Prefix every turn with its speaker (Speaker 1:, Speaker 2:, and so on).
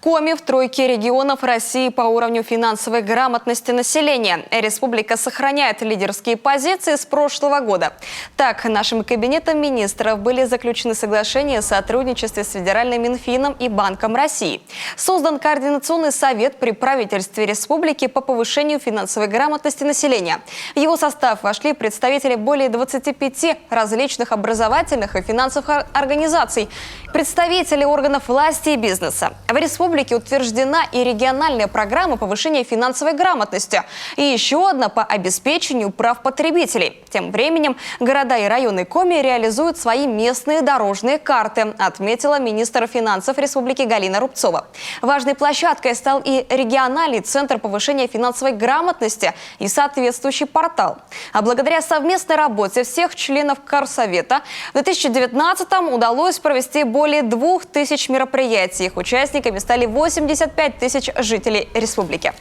Speaker 1: Коми в тройке регионов России по уровню финансовой грамотности населения. Республика сохраняет лидерские позиции с прошлого года. Так, нашим кабинетом министров были заключены соглашения о сотрудничестве с Федеральным Минфином и Банком России. Создан Координационный совет при правительстве республики по повышению финансовой грамотности населения. В его состав вошли представители более 25 различных образовательных и финансовых организаций, представители органов власти и бизнеса. В республике утверждена и региональная программа повышения финансовой грамотности, и еще одна по обеспечению прав потребителей. Тем временем города и районы Коми реализуют свои местные дорожные карты, отметила министр финансов республики Галина Рубцова. Важной площадкой стал и региональный центр повышения финансовой грамотности и соответствующий портал. А благодаря совместной работе всех членов Корсовета в 2019-м удалось провести более 2000 мероприятий. Их участниками стали 85 тысяч жителей республики.